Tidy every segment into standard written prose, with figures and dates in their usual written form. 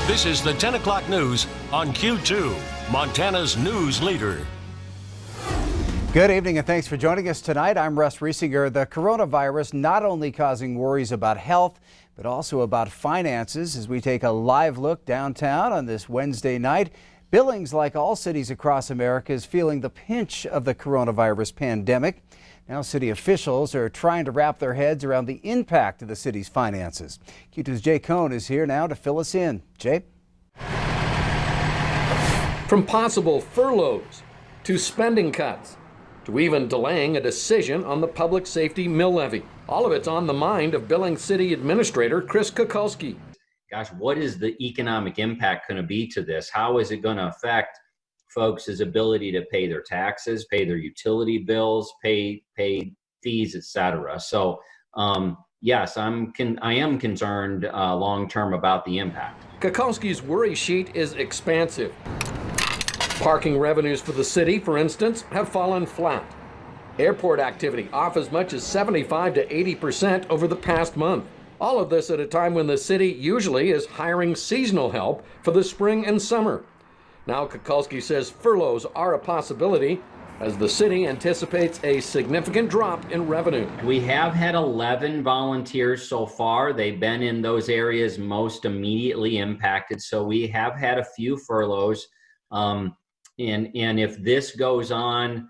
This is the 10 o'clock news on Q2, Montana's news leader. Good evening and thanks for joining us tonight. I'm Russ Riesinger. The coronavirus not only causing worries about health, but also about finances as we take a live look downtown on this Wednesday night. Billings, like all cities across America, is feeling the pinch of the coronavirus pandemic. Now city officials are trying to wrap their heads around the impact of the city's finances. Q2's Jay Cohn is here now to fill us in. Jay? From possible furloughs to spending cuts to even delaying a decision on the public safety mill levy. All of it's on the mind of Billings City Administrator Chris Kukulski. Gosh, what is the economic impact going to be to this? How is it going to affect folks' ability to pay their taxes, pay their utility bills, pay fees, etc.? So, yes, I am concerned long-term about the impact. Kukulski's worry sheet is expansive. Parking revenues for the city, for instance, have fallen flat. Airport activity off as much as 75 to 80% over the past month. All of this at a time when the city usually is hiring seasonal help for the spring and summer. Now Kukulski says furloughs are a possibility as the city anticipates a significant drop in revenue. We have had 11 volunteers so far. They've been in those areas most immediately impacted. So we have had a few furloughs. And if this goes on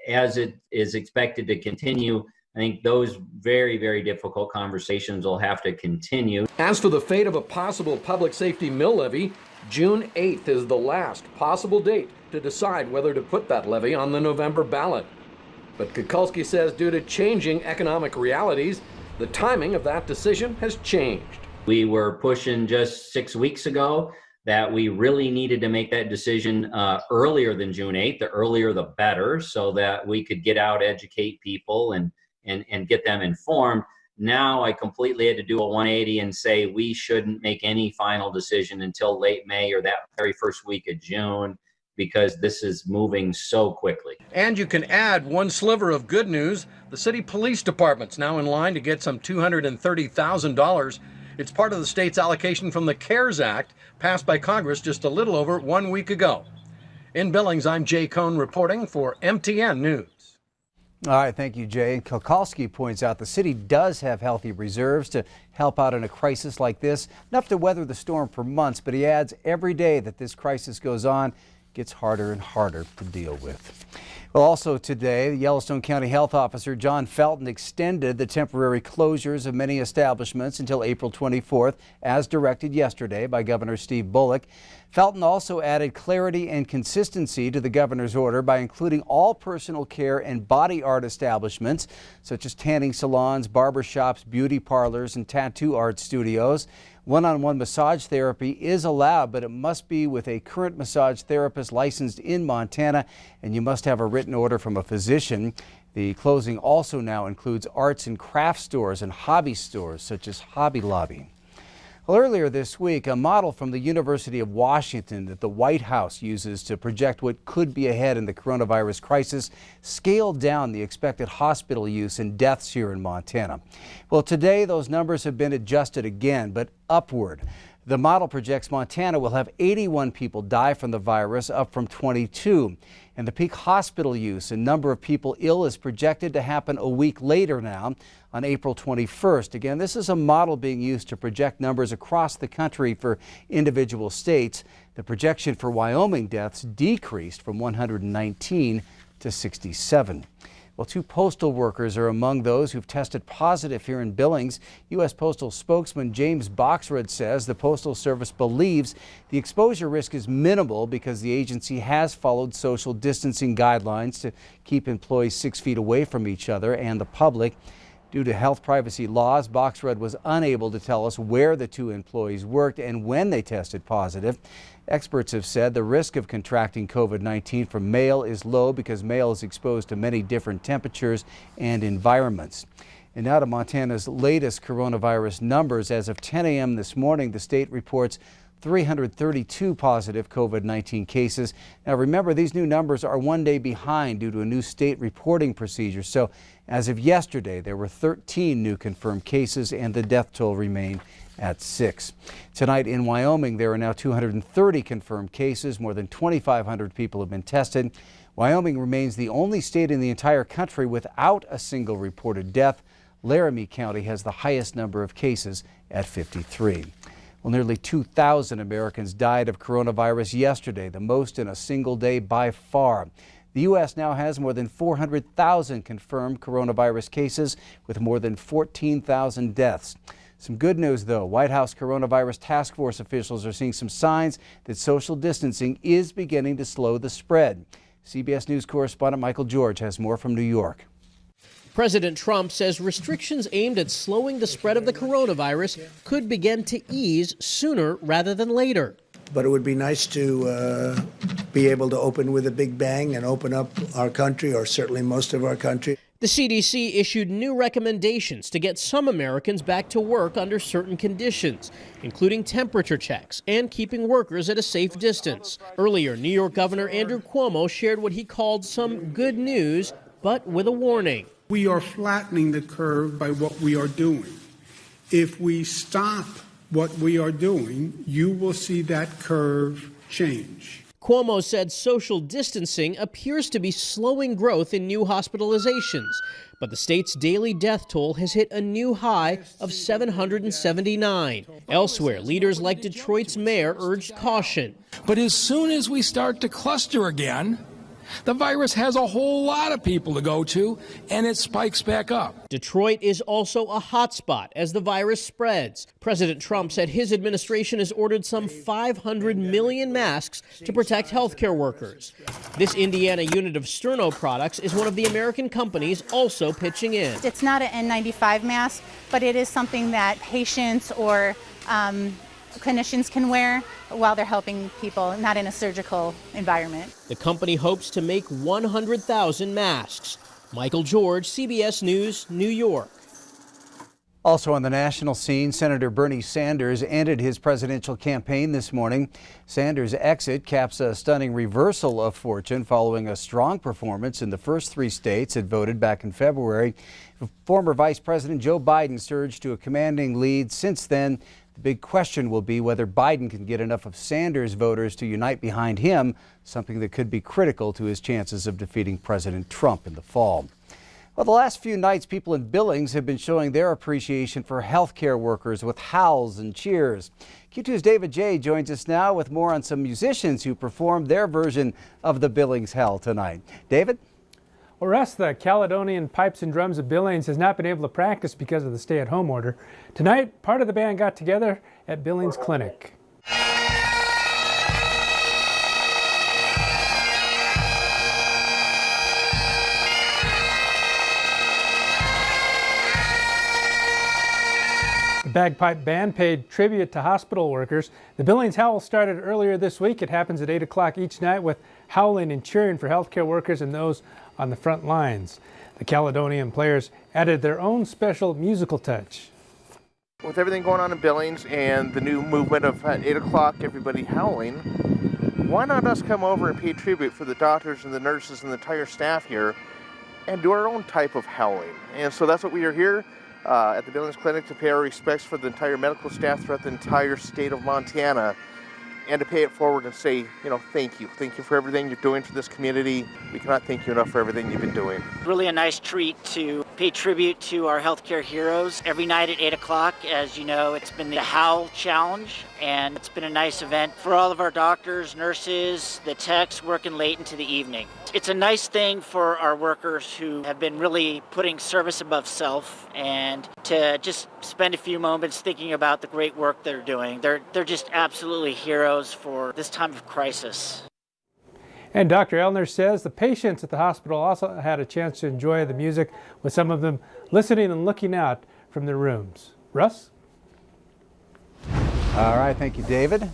as it is expected to continue, I think those very, very difficult conversations will have to continue. As for the fate of a possible public safety mill levy, June 8th is the last possible date to decide whether to put that levy on the November ballot. But Kukulski says due to changing economic realities, the timing of that decision has changed. We were pushing just 6 weeks ago that we really needed to make that decision earlier than June 8th. The earlier the better, so that we could get out, educate people, and get them informed. Now I completely had to do a 180 and say we shouldn't make any final decision until late May or that very first week of June, because this is moving so quickly. And you can add one sliver of good news. The city police department's now in line to get some $230,000. It's part of the state's allocation from the CARES Act, passed by Congress just a little over 1 week ago. In Billings, I'm Jay Cohn reporting for MTN News. All right, thank you, Jay. And Kukulski points out the city does have healthy reserves to help out in a crisis like this, enough to weather the storm for months, but he adds every day that this crisis goes on, it gets harder and harder to deal with. Well, also today, the Yellowstone County Health Officer John Felton extended the temporary closures of many establishments until April 24th, as directed yesterday by Governor Steve Bullock. Felton also added clarity and consistency to the governor's order by including all personal care and body art establishments, such as tanning salons, barber shops, beauty parlors, and tattoo art studios. One-on-one massage therapy is allowed, but it must be with a current massage therapist licensed in Montana, and you must have a written order from a physician. The closing also now includes arts and craft stores and hobby stores such as Hobby Lobby. Well, earlier this week, a model from the University of Washington that the White House uses to project what could be ahead in the coronavirus crisis scaled down the expected hospital use and deaths here in Montana. Well, today those numbers have been adjusted again, but upward. The model projects Montana will have 81 people die from the virus, up from 22. And the peak hospital use and number of people ill is projected to happen a week later now, on April 21st. Again, this is a model being used to project numbers across the country for individual states. The projection for Wyoming deaths decreased from 119 to 67. Well, 2 postal workers are among those who've tested positive here in Billings. U.S. Postal spokesman James Boxrud says the Postal Service believes the exposure risk is minimal because the agency has followed social distancing guidelines to keep employees 6 feet away from each other and the public. Due to health privacy laws, Boxrud was unable to tell us where the 2 employees worked and when they tested positive. Experts have said the risk of contracting COVID-19 from mail is low because mail is exposed to many different temperatures and environments. And now to Montana's latest coronavirus numbers. As of 10 a.m. this morning, the state reports 332 positive COVID-19 cases. Now remember, these new numbers are 1 day behind due to a new state reporting procedure. So as of yesterday, there were 13 new confirmed cases and the death toll remained at 6. Tonight in Wyoming, there are now 230 confirmed cases. More than 2,500 people have been tested. Wyoming remains the only state in the entire country without a single reported death. Laramie County has the highest number of cases at 53. Well, nearly 2,000 Americans died of coronavirus yesterday, the most in a single day by far. The U.S. now has more than 400,000 confirmed coronavirus cases with more than 14,000 deaths. Some good news, though. White House coronavirus task force officials are seeing some signs that social distancing is beginning to slow the spread. CBS News correspondent Michael George has more from New York. President Trump says restrictions aimed at slowing the spread of the coronavirus could begin to ease sooner rather than later. But it would be nice to be able to open with a big bang and open up our country, or certainly most of our country. The CDC issued new recommendations to get some Americans back to work under certain conditions, including temperature checks and keeping workers at a safe distance. Earlier, New York Governor Andrew Cuomo shared what he called some good news, but with a warning. We are flattening the curve by what we are doing. If we stop what we are doing, you will see that curve change. Cuomo said social distancing appears to be slowing growth in new hospitalizations, but the state's daily death toll has hit a new high of 779. Elsewhere, leaders like Detroit's mayor urged caution. But as soon as we start to cluster again, the virus has a whole lot of people to go to, and it spikes back up. Detroit is also a hotspot as the virus spreads. President Trump said his administration has ordered some 500 million masks to protect healthcare workers. This Indiana unit of Sterno Products is one of the American companies also pitching in. It's not an N95 mask, but it is something that patients or clinicians can wear while they're helping people, not in a surgical environment. The company hopes to make 100,000 masks. Michael George, CBS News, New York. Also on the national scene, Senator Bernie Sanders ended his presidential campaign this morning. Sanders' exit caps a stunning reversal of fortune following a strong performance in the first 3 states that voted back in February. Former Vice President Joe Biden surged to a commanding lead since then. The big question will be whether Biden can get enough of Sanders' voters to unite behind him, something that could be critical to his chances of defeating President Trump in the fall. Well, the last few nights, people in Billings have been showing their appreciation for healthcare workers with howls and cheers. Q2's David J. joins us now with more on some musicians who performed their version of the Billings Hell tonight. David? Well, Russ, the Caledonian Pipes and Drums of Billings has not been able to practice because of the stay-at-home order. Tonight, part of the band got together at Billings Clinic. The Bagpipe Band paid tribute to hospital workers. The Billings Hell started earlier this week. It happens at 8 o'clock each night with howling and cheering for healthcare workers and those on the front lines. The Caledonian players added their own special musical touch. With everything going on in Billings and the new movement of at 8 o'clock everybody howling, why not us come over and pay tribute for the doctors and the nurses and the entire staff here and do our own type of howling? And so that's what we are here at the Billings Clinic to pay our respects for the entire medical staff throughout the entire state of Montana, and to pay it forward and say, thank you. Thank you for everything you're doing for this community. We cannot thank you enough for everything you've been doing. Really a nice treat to pay tribute to our healthcare heroes. Every night at 8 o'clock, as you know, it's been the Howl Challenge, and it's been a nice event for all of our doctors, nurses, the techs working late into the evening. It's a nice thing for our workers who have been really putting service above self, and to just spend a few moments thinking about the great work they're doing. They're just absolutely heroes for this time of crisis. And Dr. Elner says the patients at the hospital also had a chance to enjoy the music, with some of them listening and looking out from their rooms. Russ? All right, thank you, David.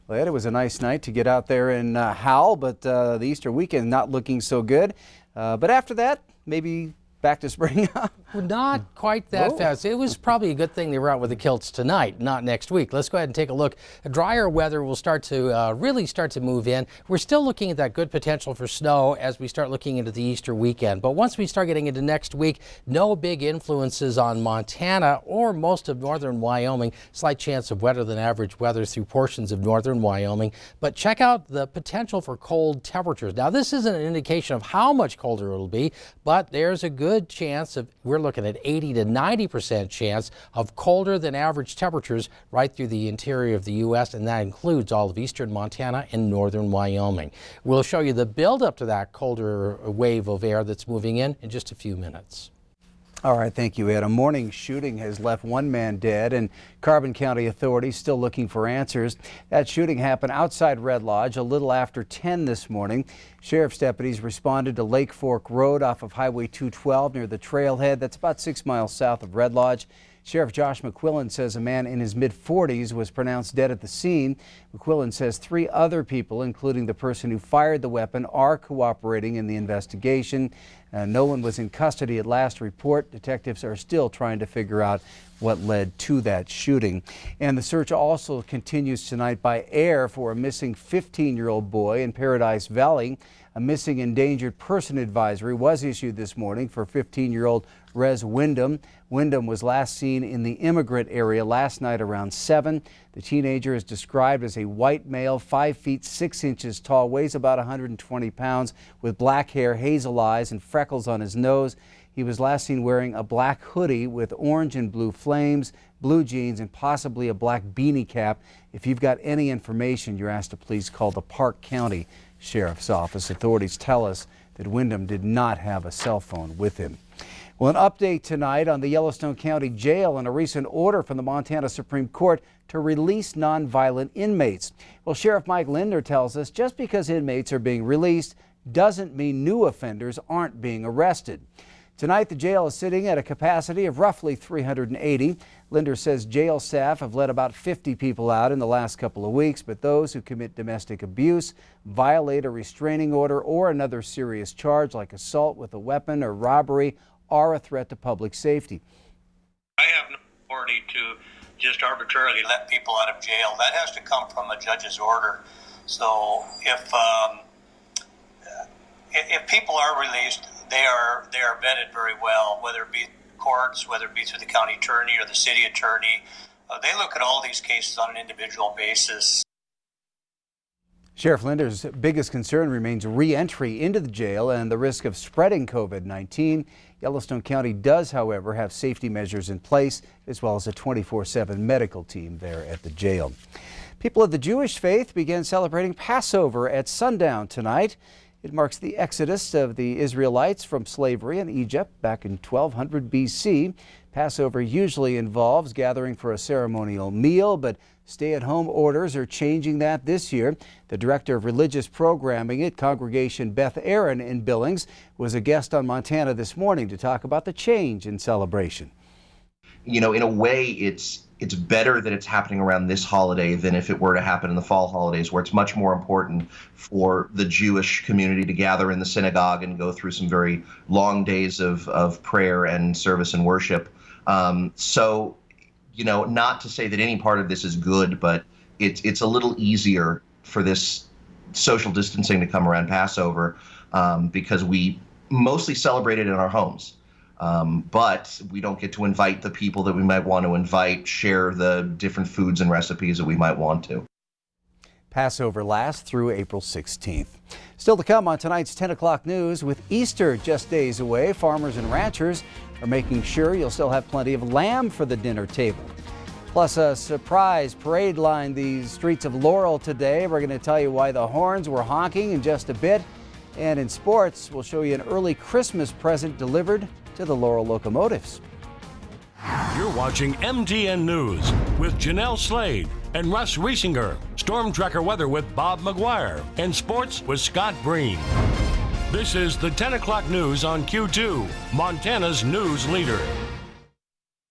Well, Ed, it was a nice night to get out there and howl, but the Easter weekend not looking so good. But after that, maybe back to spring? Not quite that fast. It was probably a good thing they were out with the kilts tonight, not next week. Let's go ahead and take a look. Drier weather will start to really start to move in. We're still looking at that good potential for snow as we start looking into the Easter weekend. But once we start getting into next week, no big influences on Montana or most of northern Wyoming. Slight chance of wetter than average weather through portions of northern Wyoming. But check out the potential for cold temperatures. Now, this isn't an indication of how much colder it'll be, but there's a good chance of, we're looking at 80 to 90% chance of colder than average temperatures right through the interior of the U.S., and that includes all of eastern Montana and northern Wyoming. We'll show you the buildup to that colder wave of air that's moving in just a few minutes. All right, thank you, Ed. A morning shooting has left one man dead, and Carbon County authorities still looking for answers. That shooting happened outside Red Lodge a little after 10 this morning. Sheriff's deputies responded to Lake Fork Road off of Highway 212 near the trailhead. That's about 6 miles south of Red Lodge. Sheriff Josh McQuillan says a man in his mid-40s was pronounced dead at the scene. McQuillan says 3 other people, including the person who fired the weapon, are cooperating in the investigation. No one was in custody at last report. Detectives are still trying to figure out what led to that shooting. And the search also continues tonight by air for a missing 15-year-old boy in Paradise Valley. A missing endangered person advisory was issued this morning for 15-year-old Rez Wyndham. Wyndham was last seen in the Immigrant area last night around 7. The teenager is described as a white male, 5 feet 6 inches tall, weighs about 120 pounds, with black hair, hazel eyes, and freckles on his nose. He was last seen wearing a black hoodie with orange and blue flames, blue jeans, and possibly a black beanie cap. If you've got any information, you're asked to please call the Park County Sheriff's Office. Authorities tell us that Wyndham did not have a cell phone with him. Well, an update tonight on the Yellowstone County Jail and a recent order from the Montana Supreme Court to release nonviolent inmates. Well, Sheriff Mike Lindner tells us just because inmates are being released doesn't mean new offenders aren't being arrested. Tonight, the jail is sitting at a capacity of roughly 380. Linder says jail staff have let about 50 people out in the last couple of weeks, but those who commit domestic abuse, violate a restraining order, or another serious charge like assault with a weapon or robbery are a threat to public safety. I have no authority to just arbitrarily let people out of jail. That has to come from a judge's order. So if people are released, they are vetted very well, whether it be courts, whether it be through the county attorney or the city attorney. They look at all these cases on an individual basis. Sheriff Linder's biggest concern remains re-entry into the jail and the risk of spreading COVID-19. Yellowstone County does, however, have safety measures in place, as well as a 24/7 medical team there at the jail. People of the Jewish faith began celebrating Passover at sundown tonight. It marks the exodus of the Israelites from slavery in Egypt back in 1200 BC. Passover usually involves gathering for a ceremonial meal, but stay-at-home orders are changing that this year. The director of religious programming at Congregation Beth Aaron in Billings was a guest on Montana this morning to talk about the change in celebration. You know, in a way, it's better that it's happening around this holiday than if it were to happen in the fall holidays, where it's much more important for the Jewish community to gather in the synagogue and go through some very long days of prayer and service and worship. So, you know, not to say that any part of this is good, but it's a little easier for this social distancing to come around Passover because we mostly celebrate it in our homes. But we don't get to invite the people that we might want to invite, share the different foods and recipes that we might want to. Passover lasts through April 16th. Still to come on tonight's 10 o'clock news, with Easter just days away, farmers and ranchers are making sure you'll still have plenty of lamb for the dinner table. Plus, a surprise parade lined the streets of Laurel today. We're going to tell you why the horns were honking in just a bit. And in sports, we'll show you an early Christmas present delivered to the Laurel Locomotives. You're watching MTN News with Janelle Slade and Russ Riesinger. Storm Tracker weather with Bob McGuire. And sports with Scott Breen. This is the 10 o'clock news on Q2, Montana's news leader.